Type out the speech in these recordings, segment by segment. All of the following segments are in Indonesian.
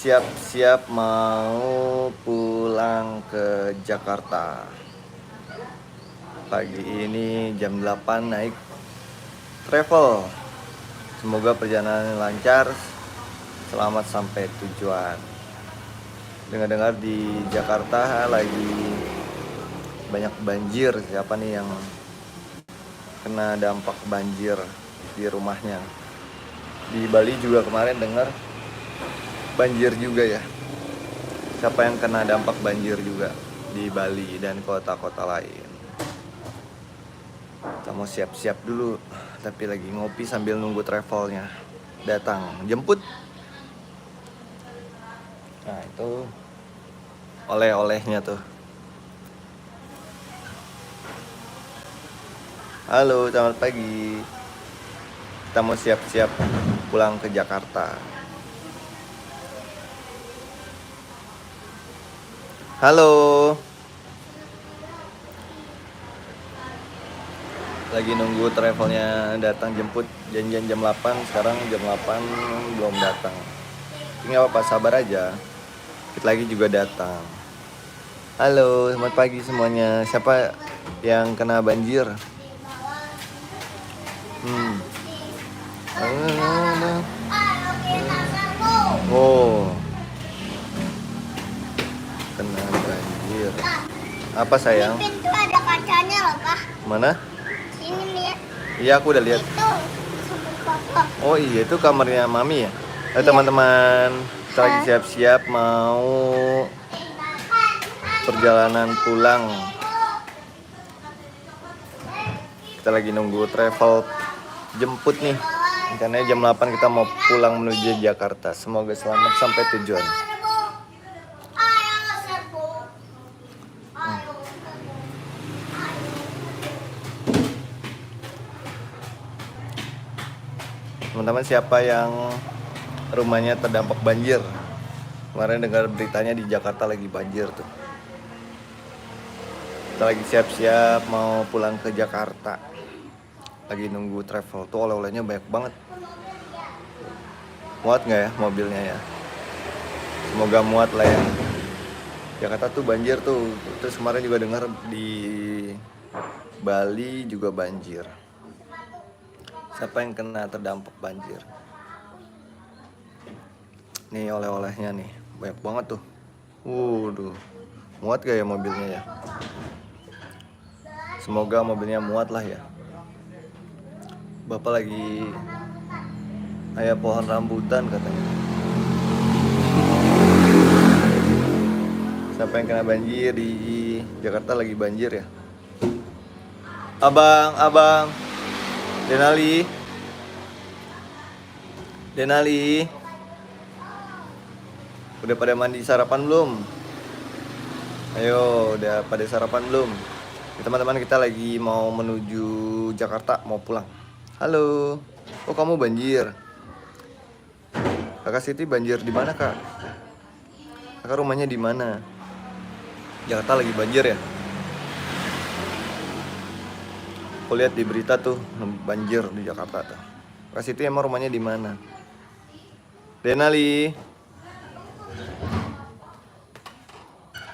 siap-siap mau pulang ke Jakarta. Pagi ini jam 8 naik travel. Semoga perjalanan lancar, selamat sampai tujuan. Dengar-dengar di Jakarta lagi banyak banjir. Siapa nih yang kena dampak banjir di rumahnya? Di Bali juga kemarin dengar banjir juga ya. Siapa yang kena dampak banjir juga di Bali dan kota-kota lain? Kita mau siap-siap dulu, tapi lagi ngopi sambil nunggu travelnya datang jemput. Nah itu oleh-olehnya tuh. Halo, selamat pagi. Kita mau siap-siap pulang ke Jakarta. Halo. Lagi nunggu travelnya datang jemput, janjian jam 8, sekarang jam 8 belum datang. Tinggal apa, sabar aja. Dikit lagi juga datang. Halo, selamat pagi semuanya. Siapa yang kena banjir? Oh, kena banjir. Apa sayang? Di pintu ada kacanya loh, Pak. Mana? Sini lihat. Iya, aku udah lihat. Itu sebelum Papa. Oh iya, itu kamarnya Mami ya? Teman-teman, kita lagi siap-siap mau perjalanan pulang. Kita lagi nunggu travel jemput nih. Rencananya jam 8 kita mau pulang menuju Jakarta. Semoga selamat sampai tujuan. Teman-teman, siapa yang rumahnya terdampak banjir? Kemarin dengar beritanya di Jakarta lagi banjir tuh. Kita lagi siap-siap mau pulang ke Jakarta. Lagi nunggu travel. Tuh oleh-olehnya banyak banget. Muat nggak ya mobilnya ya? Semoga muat lah ya. Jakarta tuh banjir tuh. Terus kemarin juga dengar di Bali juga banjir. Siapa yang kena terdampak banjir? Nih oleh-olehnya nih, banyak banget tuh. Waduh, muat gak ya mobilnya ya? Semoga mobilnya muat lah ya. Bapak lagi kayak pohon rambutan katanya. Siapa yang kena banjir di Jakarta lagi banjir ya? Abang, Denali, udah pada mandi sarapan belum? Ayo, udah pada sarapan belum? Teman-teman, kita lagi mau menuju Jakarta, mau pulang. Halo, oh kamu banjir? Kakak Siti banjir di mana kak? Kakak rumahnya di mana? Jakarta lagi banjir ya? Aku lihat di berita tuh banjir di Jakarta tuh. Kakak Siti emang rumahnya di mana? Denali,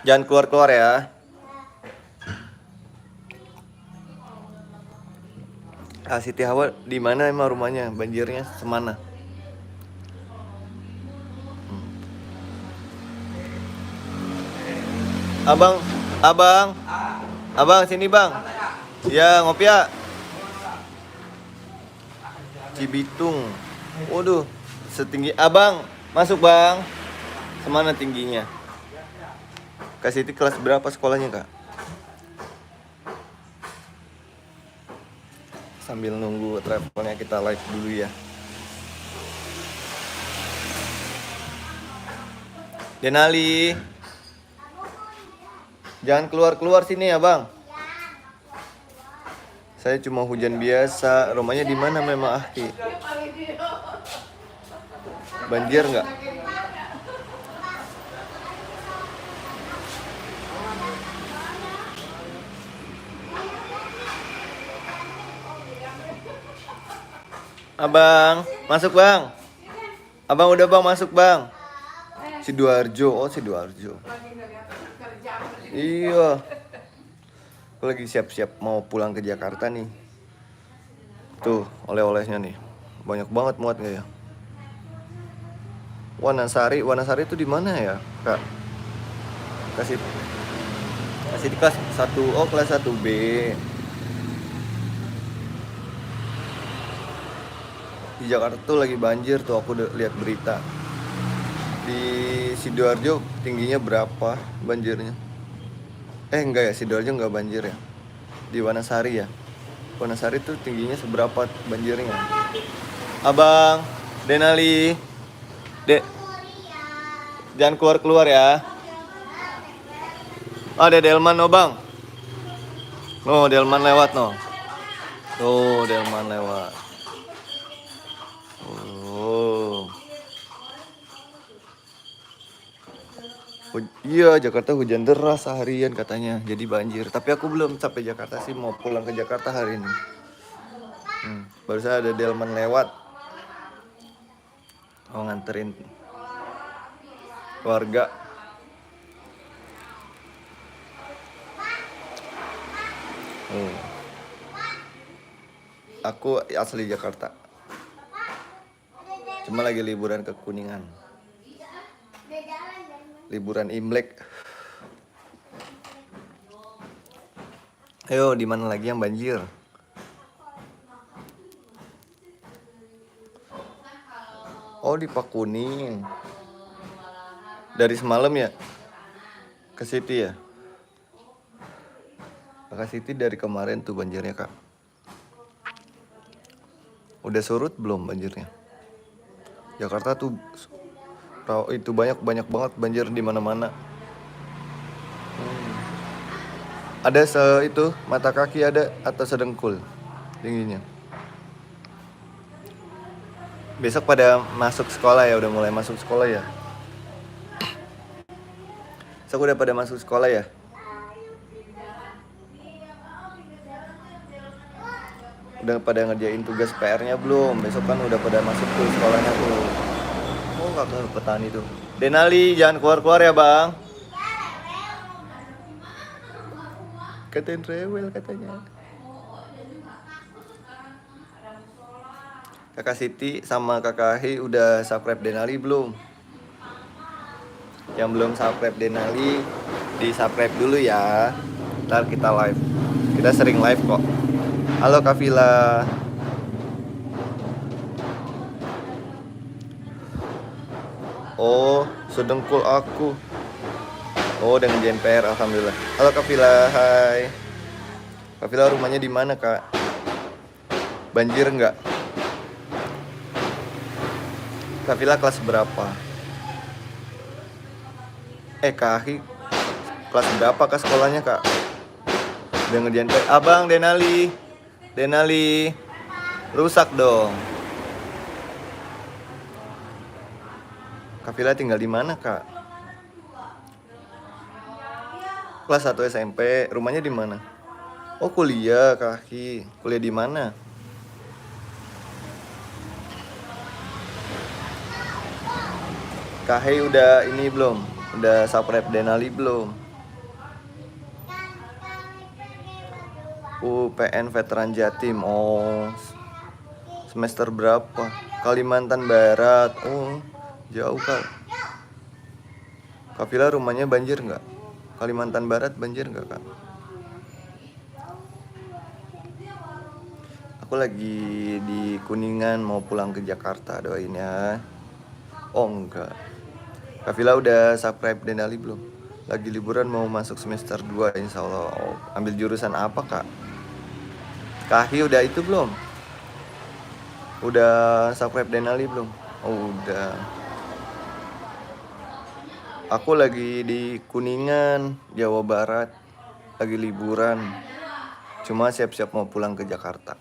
jangan keluar-keluar ya. Siti Hawa di mana emang rumahnya? Banjirnya semana? Abang sini bang. Ya ngopi ya. Cibitung. Waduh, setinggi abang. Masuk bang. Semana tingginya? Kak Siti kelas berapa sekolahnya kak? Sambil nunggu travelnya kita live dulu ya. Denali, jangan keluar-keluar sini ya bang. Saya cuma hujan biasa. Rumahnya di mana memang Ahti? Banjir nggak? Abang, masuk bang. Abang udah bang, masuk bang. Sidoarjo, oh Sidoarjo. Iya. Aku lagi siap-siap mau pulang ke Jakarta nih. Tuh, oleh-olehnya nih. Banyak banget muat nggak ya? Wanasari, Wanasari itu di mana ya, Kak? Kasih di kelas 1, oh kelas 1B. Di Jakarta tuh lagi banjir tuh, aku udah lihat berita. Di Sidoarjo tingginya berapa banjirnya? Enggak ya, Sidoarjo enggak banjir ya. Di Wanasari ya. Wanasari tuh tingginya seberapa banjirnya? Abang, Denali. Dek, jangan keluar-keluar ya. Oh, ada Delman no, Bang. Oh, Delman lewat no. Oh, Delman lewat. Oh. Iya, Jakarta hujan deras seharian katanya, jadi banjir. Tapi aku belum sampai Jakarta sih, mau pulang ke Jakarta hari ini. Barusan ada Delman lewat. Oh, nganterin keluarga. Aku asli Jakarta. Cuma lagi liburan ke Kuningan. Liburan Imlek. Ayo, di mana lagi yang banjir? Oh, di Pakuning. Dari semalam ya? Ke City ya? Ke City dari kemarin tuh banjirnya, Kak. Udah surut belum banjirnya? Jakarta tuh itu banyak banget banjir di mana-mana. Ada itu mata kaki ada atau sedengkul tingginya. Besok pada masuk sekolah ya, udah mulai masuk sekolah ya. Besok udah pada masuk sekolah ya. Udah pada ngerjain tugas PR-nya belum? Besok kan udah pada masuk tuh sekolahnya tuh. Oh, kakak petani tuh. Denali, jangan keluar-keluar ya, Bang. Katain rewel katanya. Kakak Siti sama Kakak Hi udah subscribe Denali belum? Yang belum subscribe Denali, di subscribe dulu ya. Ntar kita live. Kita sering live kok. Halo Kak Vila. Oh, sedengkul aku. Oh, dengan JNPR, alhamdulillah. Halo Kak Vila, hai. Kak Vila rumahnya di mana, Kak? Banjir nggak? Kak Vila kelas berapa? Kak Hi, kelas berapa Kak sekolahnya, Kak? Udah ngerjain PR. Abang, Denali. Denali. Rusak dong. Kak Vila tinggal di mana, Kak? Kelas 1 SMP. Rumahnya di mana? Oh, kuliah, Kak Hi. Kuliah di mana? Kak Hi udah ini belum? Udah subscribe Denali belum? UPN Veteran Jatim. Oh, semester berapa? Kalimantan Barat. Oh, jauh, Kak. Kak Vila rumahnya banjir nggak? Kalimantan Barat banjir nggak, Kak? Aku lagi di Kuningan mau pulang ke Jakarta, doain ya. Oh enggak. Kak Vila udah subscribe Denali belum? Lagi liburan mau masuk semester 2 insya Allah. Oh, ambil jurusan apa, Kak? Kak Hi udah itu belum? Udah subscribe Denali belum? Oh, udah. Aku lagi di Kuningan, Jawa Barat. Lagi liburan. Cuma siap-siap mau pulang ke Jakarta.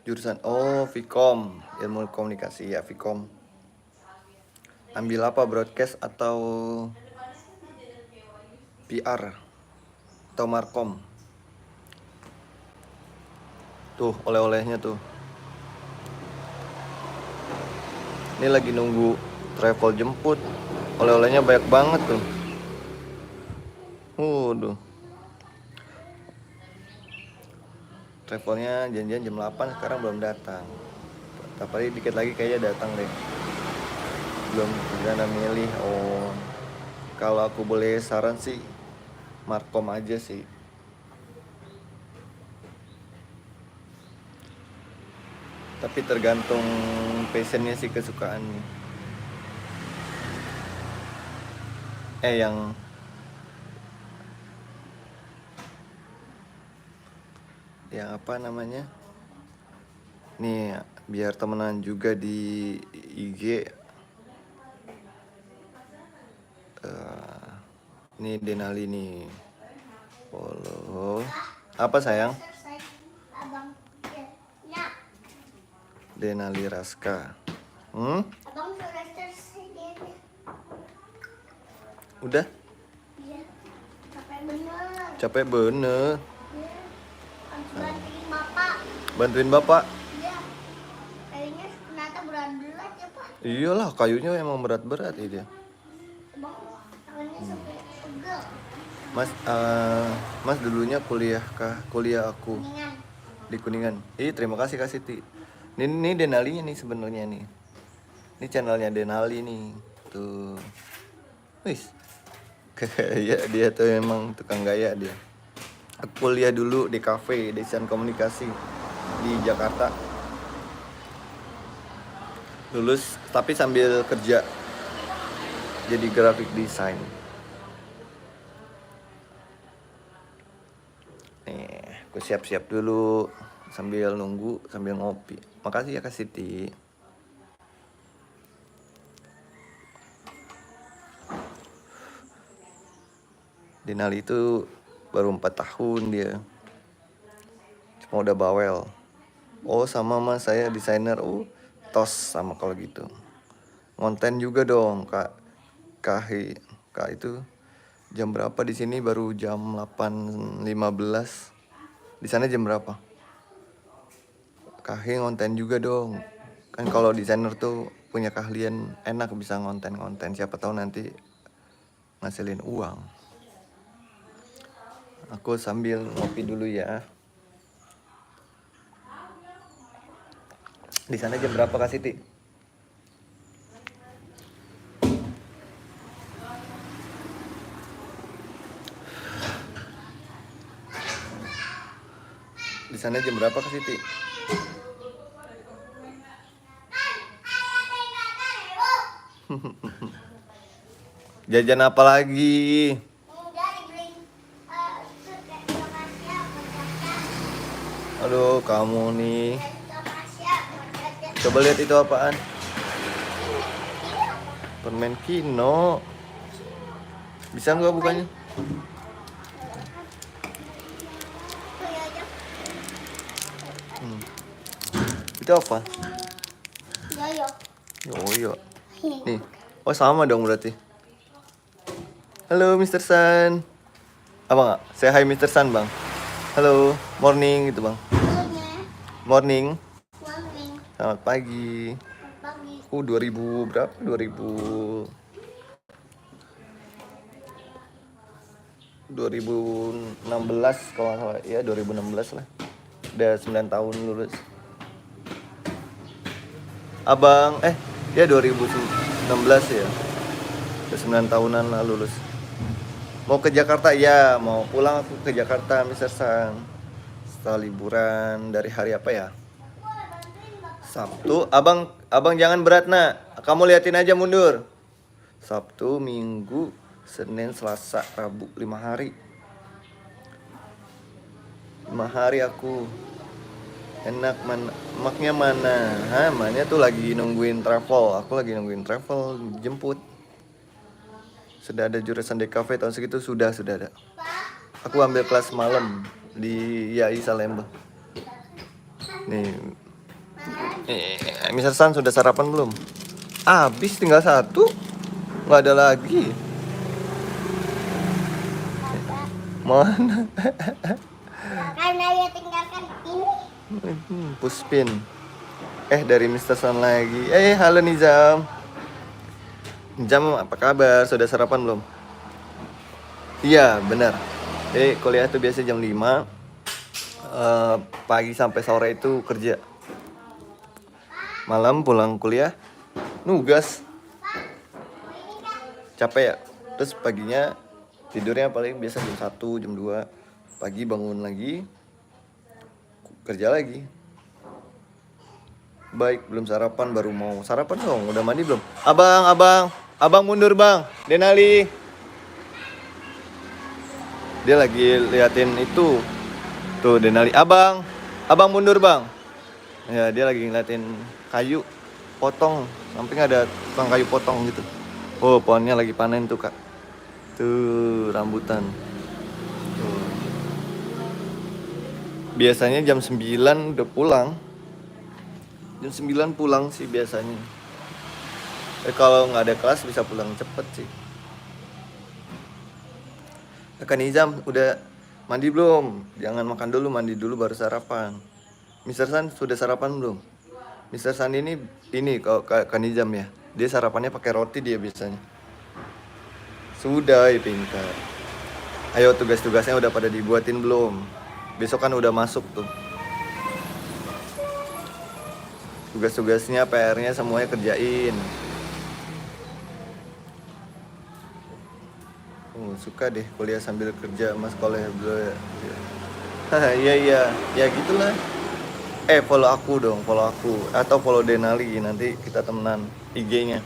Jurusan Vkom, ilmu komunikasi ya, Vkom. Ambil apa, broadcast atau PR atau Markom? Tuh oleh-olehnya tuh. Ini lagi nunggu travel jemput. Oleh-olehnya banyak banget tuh. Waduh. Travelnya janjian jam 8, sekarang belum datang. Tapi dikit lagi kayaknya datang deh. Belum gimana milih. Oh, kalau aku boleh saran sih Markom aja sih. Tapi tergantung passionnya sih, kesukaannya. Yang apa namanya? Nih, biar temenan juga di IG. Nih Denali nih. Follow. Apa sayang? Selesai. Abang. Ya. Denali Raska. Abang sudah selesai dia. Udah? Iya. Capek bener. Capek bener. Iya. Harus bantuin bapak. Bantuin bapak? Iya. Kayaknya ternyata berat-berat ya Pak. Iyalah, kayunya emang berat-berat ini. Abang tangannya sampai pegel. Mas dulunya kuliah kah? Kuliah aku Mendingan. di Kuningan. Terima kasih Kak Siti. Ini Denalinya nih sebenarnya nih. Ini channelnya Denali nih. Tuh. Wis. Kayak dia tuh emang tukang gaya dia. Aku kuliah dulu di kafe desain komunikasi di Jakarta. Lulus tapi sambil kerja jadi graphic design. Nih, aku siap-siap dulu sambil nunggu, sambil ngopi. Makasih ya Kak Siti. Denali itu baru 4 tahun dia. Cuma udah bawel. Oh sama mas, saya desainer. Tos sama kalau gitu. Konten juga dong Kak. Kak itu jam berapa di sini? Baru jam 8.15. Di sana jam berapa? Kahi ngonten juga dong. Kan kalau desainer tuh punya keahlian, enak bisa ngonten-ngonten. Siapa tahu nanti ngasilin uang. Aku sambil ngopi dulu ya. Di sana jam berapa Kak Siti? Di sana jam berapa Kak Siti? Jajan apa lagi? Udah dibeliin suit kayak Indonesia buat Caca. Aduh, kamu nih. Indonesia buat Caca. Coba lihat itu apaan? Ini apa? Permen Kino. Bisa nggak bukanya? Tuh ya aja. Itu apa? Yoyo. Oh iya. Nih. Oh sama dong berarti. Halo Mr. Sun. Apa nggak? Say hi Mr. Sun bang. Halo, morning gitu bang. Dulunya. Morning. Morning. Selamat pagi. Pagi. 2000 berapa? 2016 kalau nggak salah. Ya 2016 lah. Udah 9 tahun lulus. Abang, ya 2016 ya. Udah 9 tahunan lah lulus. Mau ke Jakarta? Ya, mau pulang aku ke Jakarta, Mr. Sang. Setelah liburan dari hari apa ya? Sabtu. Abang jangan berat, Nak. Kamu liatin aja mundur. Sabtu, Minggu, Senin, Selasa, Rabu, 5 hari. 5 hari aku. Enak mana? Maknya mana? Mana tuh lagi nungguin travel. Aku lagi nungguin travel jemput. Sudah ada jurusan DKV tahun segitu, sudah ada. Aku ambil kelas malam di IAI Salemba. Nih. Mr. San sudah sarapan belum? Habis tinggal 1. Nggak ada lagi. Mana? Karena dia tinggalkan ini. Puspin. Dari Mister Son lagi. Halo Nizam. Nizam apa kabar? Sudah sarapan belum? Iya benar. Kuliah tuh biasa jam 5. Pagi sampai sore itu kerja. Malam pulang kuliah nugas. Capek ya. Terus paginya tidurnya paling biasa jam 1, jam 2. Pagi bangun lagi, kerja lagi. Baik, belum sarapan, baru mau sarapan dong. Udah mandi belum? Abang mundur bang. Denali. Dia lagi liatin itu. Tuh Denali. Abang mundur bang. Ya dia lagi ngeliatin kayu potong. Samping ada tukang kayu potong gitu. Oh pohonnya lagi panen tuh kak. Tuh rambutan. Tuh. Biasanya jam 9 udah pulang. Jam 9 pulang sih biasanya. Kalau nggak ada kelas bisa pulang cepet sih. Kak Nizam udah mandi belum? Jangan makan dulu, mandi dulu baru sarapan. Mister San sudah sarapan belum? Mister San ini kalau Kak Nizam ya. Dia sarapannya pakai roti dia biasanya. Sudah ya pintar. Ayo tugas-tugasnya udah pada dibuatin belum? Besok kan udah masuk tuh. Tugas-tugasnya, PR-nya semuanya kerjain. Suka deh kuliah sambil kerja mas koleh bro ya. Iya ya gitulah. Follow aku dong, follow aku atau follow Denali, nanti kita temenan IG-nya.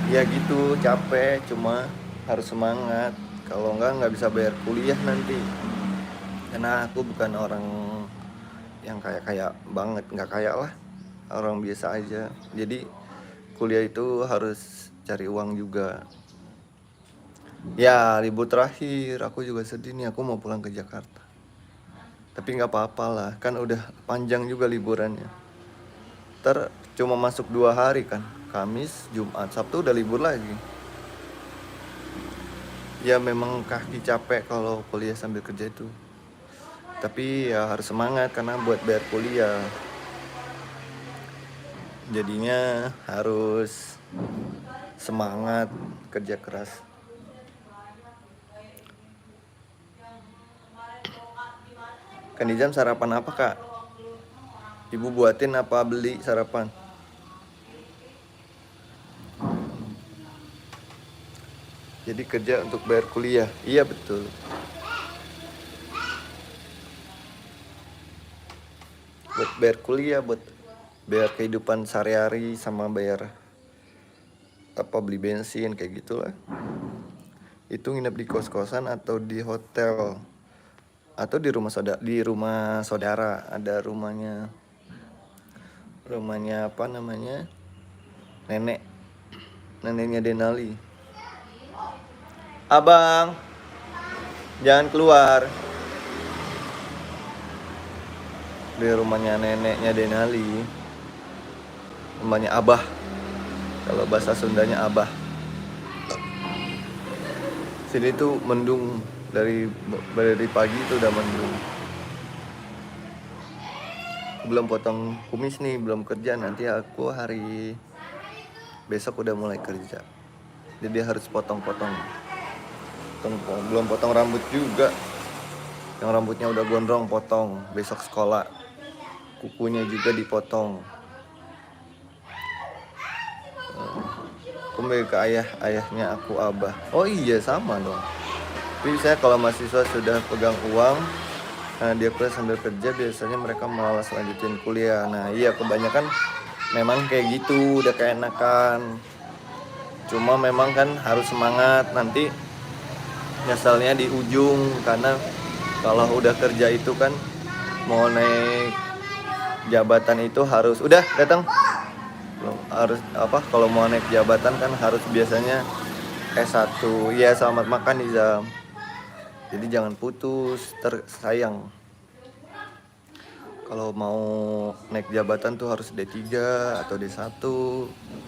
Ya gitu, capek, cuma harus semangat. Kalau nggak bisa bayar kuliah nanti. Karena aku bukan orang yang kaya banget, nggak kaya lah, orang biasa aja. Jadi kuliah itu harus cari uang juga. Ya libur terakhir aku juga sedih nih, aku mau pulang ke Jakarta. Tapi nggak apa-apa lah, kan udah panjang juga liburannya. Ntar cuma masuk 2 hari kan, Kamis, Jumat, Sabtu udah libur lagi. Ya memang kaki capek kalau kuliah sambil kerja itu. Tapi ya harus semangat karena buat bayar kuliah. Jadinya harus semangat kerja keras. Kan di jam sarapan apa kak? Ibu buatin apa beli sarapan? Jadi kerja untuk bayar kuliah. Iya betul. Buat bayar kuliah, buat bayar kehidupan sehari-hari, sama bayar beli bensin kayak gitulah. Itu nginep di kos-kosan atau di hotel atau di rumah saudara. Ada rumahnya apa namanya, neneknya Denali. Abang jangan keluar. Di rumahnya neneknya Denali, rumahnya Abah, kalau bahasa Sundanya Abah. Sini tuh mendung, dari pagi tuh udah mendung. Belum potong kumis nih, belum kerja. Nanti aku hari besok udah mulai kerja, jadi harus potong-potong. Belum potong rambut juga, yang rambutnya udah gondrong potong besok sekolah. Kukunya juga dipotong. Kembali ke ayahnya aku Abah. Oh iya sama dong. Tapi saya kalau mahasiswa sudah pegang uang, karena dia kuliah sambil kerja, biasanya mereka malas lanjutin kuliah. Nah iya, kebanyakan memang kayak gitu, udah keenakan. Cuma memang kan harus semangat, nanti nyesalnya di ujung. Karena kalau udah kerja itu kan mau naik jabatan itu harus udah datang. Harus kalau mau naik jabatan kan harus biasanya S1. Ya selamat makan Nizam. Jadi jangan putus, tersayang. Kalau mau naik jabatan tuh harus D3 atau D1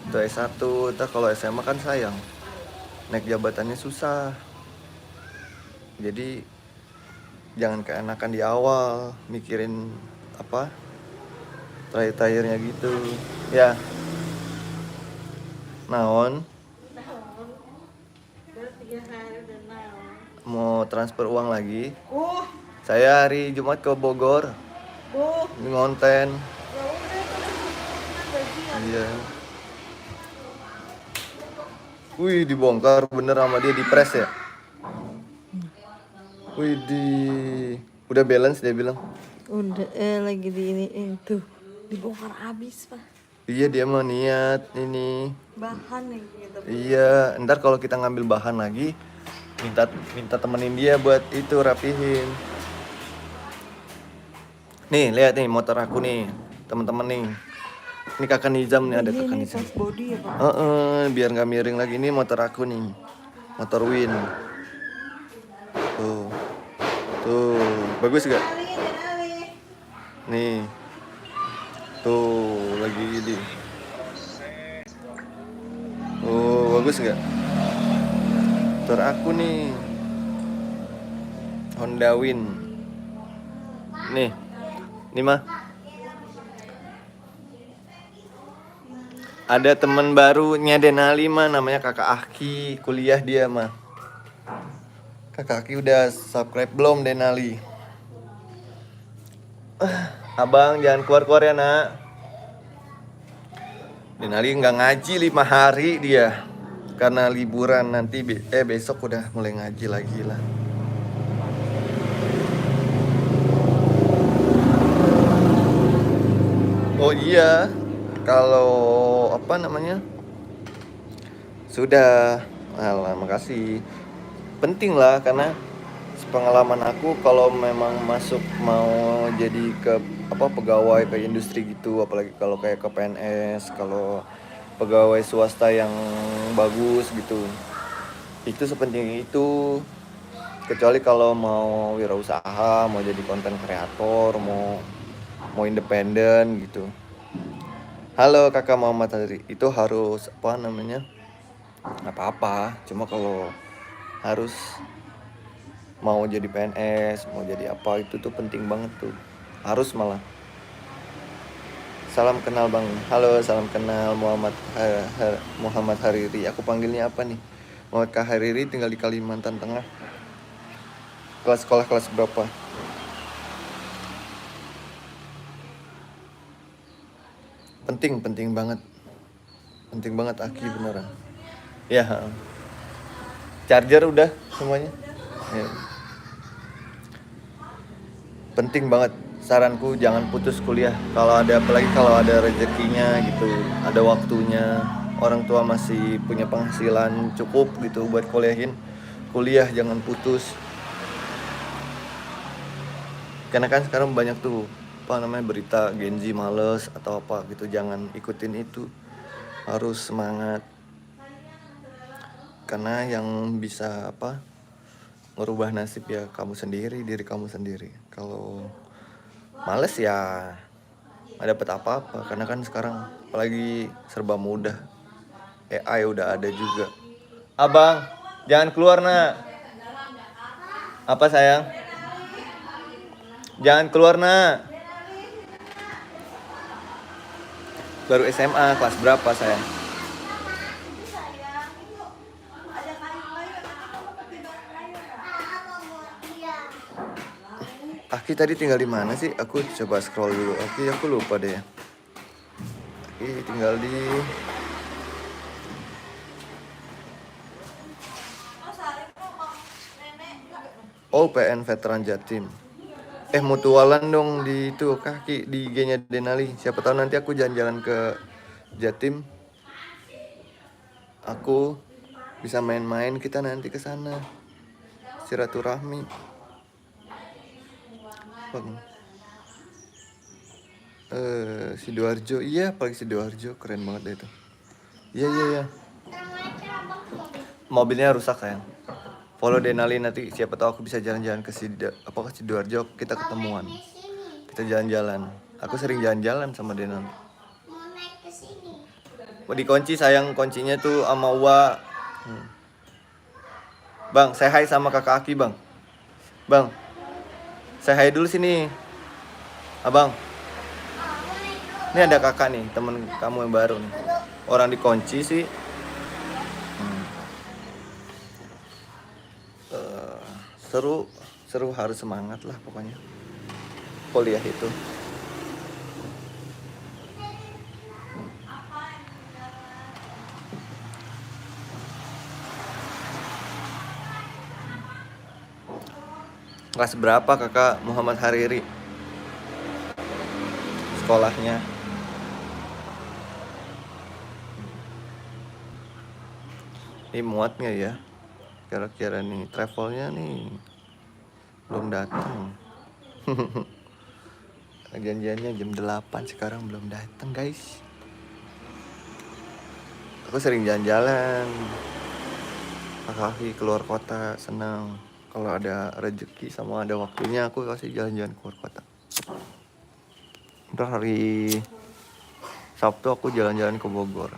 atau S1. Ntar kalau SMA kan sayang, naik jabatannya susah. Jadi jangan keenakan di awal, mikirin apa terakhir-terakhirnya gitu ya. Naon Baru 3 hari udah naon. mau transfer uang lagi. Saya hari Jumat ke Bogor ini ngonten. Ya udah kan gajian. Iya. Wih, dibongkar bener sama dia, dipres ya. Wih, udah balance dia bilang. Udah lagi di ini tuh dibongkar habis pak. Iya, dia mau niat ini. Bahan nih gitu. Iya, ntar kalau kita ngambil bahan lagi, minta temenin dia buat itu rapihin. Nih, lihat nih motor aku nih, temen-temen nih. Ini kakak Nizam nih, ada kakak Ini Nizam. pas body ya pak. Biar nggak miring lagi. Ini motor aku nih, motor Win. Tuh, bagus gak? Nih, tuh lagi ini. Oh, bagus gak? Motor aku nih, Honda Win. Nih mah. Ada teman barunya Denali mah, namanya Kakak Aki, kuliah dia mah. Kakak Aki udah subscribe belum Denali? Abang jangan keluar-keluar ya nak. Denali nggak ngaji 5 hari dia karena liburan. Nanti besok udah mulai ngaji lagi lah. Oh iya, kalau apa namanya sudah, makasih. Penting lah karena pengalaman aku kalau memang masuk mau jadi ke pegawai ke industri gitu, apalagi kalau kayak ke PNS, kalau pegawai swasta yang bagus gitu, itu sepenting itu. Kecuali kalau mau wirausaha, mau jadi konten kreator, mau independen gitu. Halo kakak Muhammad Hadri, itu harus apa namanya, nggak apa-apa, cuma kalau harus mau jadi PNS, mau jadi apa, itu tuh penting banget tuh, harus malah. Salam kenal bang. Halo, salam kenal Muhammad Hariri. Aku panggilnya apa nih? Muhammad Kak Hariri, tinggal di Kalimantan Tengah. Sekolah kelas berapa? Penting banget. Penting banget Aki, beneran. Ya. Charger udah semuanya. Ya. Penting banget. Saranku jangan putus kuliah. Apalagi kalau ada rezekinya gitu, ada waktunya. Orang tua masih punya penghasilan cukup gitu buat kuliah, jangan putus. Karena kan sekarang banyak tuh berita Gen Z males atau apa gitu, jangan ikutin itu. Harus semangat. Karena yang bisa merubah nasib ya diri kamu sendiri. Kalau males ya nggak dapet apa-apa. Karena kan sekarang apalagi serba mudah, AI udah ada juga. Abang jangan keluar nak. Apa sayang? Jangan keluar nak. Baru SMA, kelas berapa sayang? Aki tadi tinggal di mana sih? Aku coba scroll dulu. Aku lupa deh. Aki tinggal di PN Veteran Jatim. Mutualan dong di itu Kaki di IG-nya Denali. Siapa tahu nanti aku jalan-jalan ke Jatim. Aku bisa main-main, kita nanti ke sana. Silaturahmi. Sidoarjo, iya apalagi Sidoarjo keren banget deh itu. Iya. Mobilnya rusak sayang. Follow Denali nanti siapa tahu aku bisa jalan-jalan ke Sidoarjo, kita ketemuan. Kita jalan-jalan. Aku sering jalan-jalan sama Denali. Mau naik ke sini. Mau dikunci sayang, kuncinya tuh sama Uwa. Bang, say hi sama kakak Aki bang. Bang, say hi dulu sini. Abang. Ini ada kakak nih, temen kamu yang baru nih. Orang dikunci sih. Seru, seru, harus semangat lah pokoknya. Kuliah itu. Kelas berapa kakak Muhammad Hariri? Sekolahnya. Ini muat nggak ya? Kira-kira nih travelnya nih belum datang. Janjiannya jam 8, sekarang belum datang guys. Aku sering jalan-jalan kaki keluar kota, senang. Kalau ada rezeki sama ada waktunya aku kasih jalan-jalan keluar kota. Ntar hari Sabtu aku jalan-jalan ke Bogor.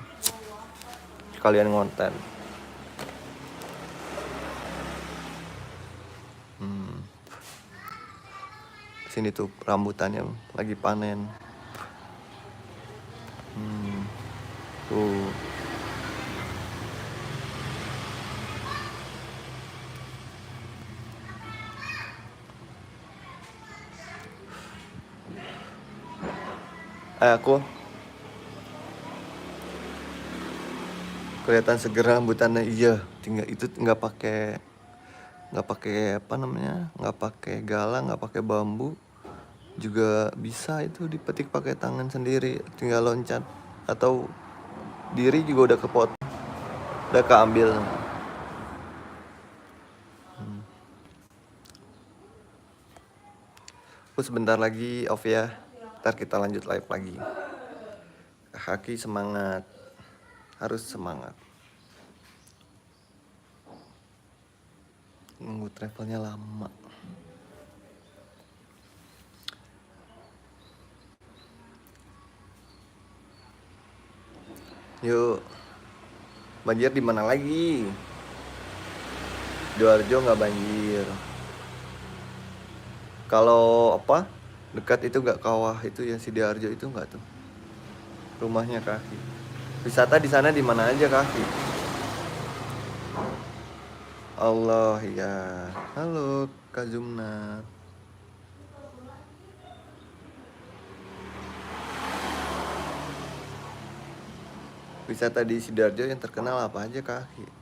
Sekalian ngonten. Sini tuh rambutannya lagi panen. Tuh. Aku kelihatan seger rambutannya, iya. Tinggal itu nggak pakai apa namanya, nggak pakai galang, nggak pakai bambu, juga bisa itu dipetik pakai tangan sendiri, tinggal loncat atau diri juga udah kepotong, udah keambil. Aku sebentar lagi off ya, ntar kita lanjut live lagi. Haki semangat, harus semangat. Nunggu travelnya lama. Yuk, banjir di mana lagi? Sidoarjo nggak banjir. Kalau apa dekat itu nggak kawah itu ya, Sidoarjo itu nggak tuh rumahnya Kaki. Wisata di sana di mana aja Kaki? Allah ya. Halo Kak Zumna. Wisata di Sidoarjo yang terkenal apa aja Kaki?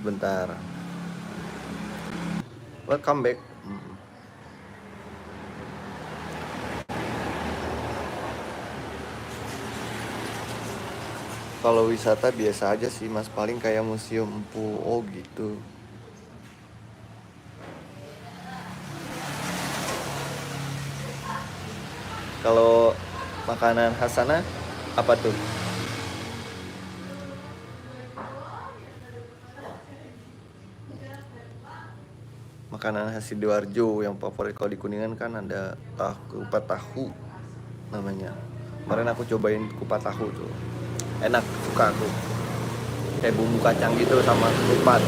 Sebentar. Welcome back. Kalau wisata biasa aja sih mas, paling kayak museum Empu, oh gitu. Kalau makanan khas sana apa tuh? Makanan khas Sidoarjo yang favorit kalau di Kuningan kan ada kupat tahu namanya. Kemarin aku cobain kupat tahu tuh, enak, suka aku. Kayak bumbu kacang gitu sama ketupat.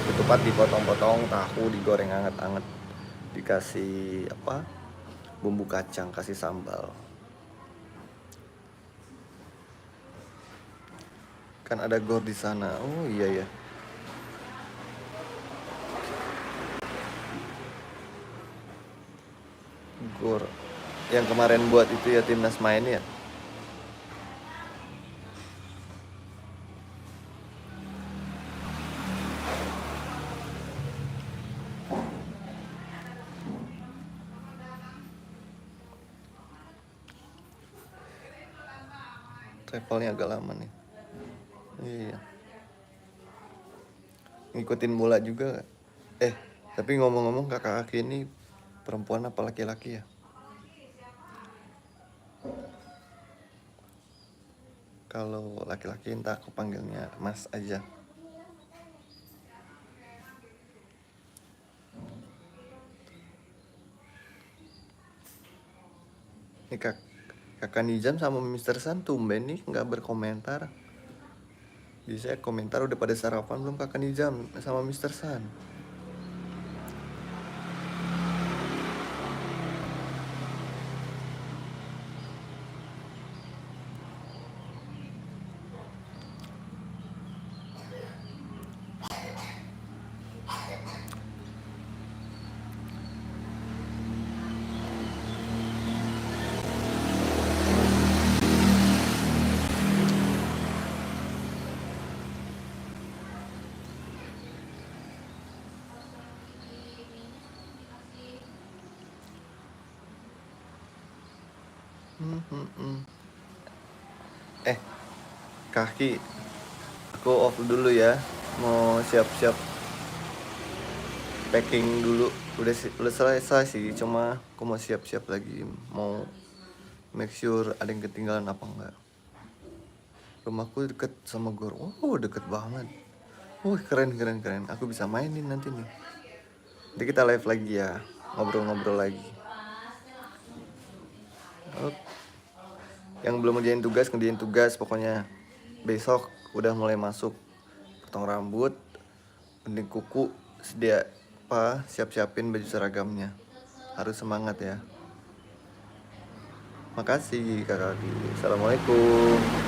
Ketupat dipotong-potong, tahu digoreng anget-anget, dikasih apa? Bumbu kacang, kasih sambal. Kan ada gor di sana. Oh iya ya. Gor yang kemarin buat itu ya timnas main ya. Travelnya agak lama nih. Iya. Ngikutin bola juga. Tapi ngomong-ngomong kakak Aki ini perempuan apa laki-laki ya? Kalau laki-laki entah aku panggilnya Mas aja. Ini kakak Nizam sama Mister San tumben nih nggak berkomentar. Biasanya komentar udah pada sarapan belum kakak Nizam sama Mister San. Kaki, aku off dulu ya. Mau siap-siap packing dulu. Udah selesai sih, cuma aku mau siap-siap lagi. Mau make sure ada yang ketinggalan apa enggak. Rumahku deket sama gor. Oh, deket banget. Keren. Aku bisa mainin nanti nih. Nanti kita live lagi ya, ngobrol-ngobrol lagi. Yang belum ngerjain tugas pokoknya besok udah mulai masuk. Potong rambut, gunting kuku, siap-siapin baju seragamnya. Harus semangat ya. Makasih kakak. Assalamualaikum.